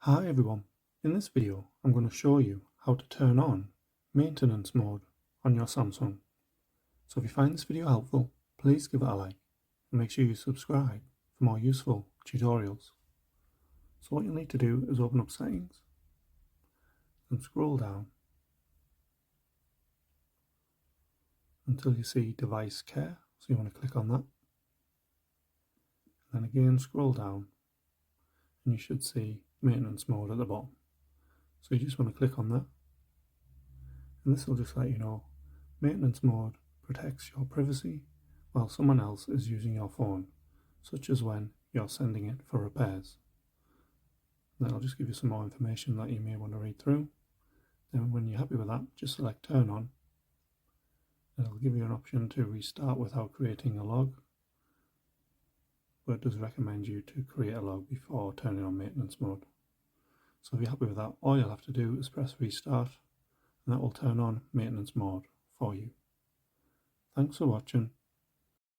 Hi everyone, in this video I'm going to show you how to turn on maintenance mode on your Samsung. So if you find this video helpful, please give it a like and make sure you subscribe for more useful tutorials. So what you'll need to do is open up settings and scroll down until you see device care, so you want to click on that. And then again scroll down and you should see maintenance mode at the bottom. So you just want to click on that and this will just let you know maintenance mode protects your privacy while someone else is using your phone, such as when you're sending it for repairs. Then I'll just give you some more information that you may want to read through. Then when you're happy with that, just select turn on. And it'll give you an option to restart without creating a log, but it does recommend you to create a log before turning on maintenance mode. So if you're happy with that, all you'll have to do is press restart and that will turn on maintenance mode for you. Thanks for watching.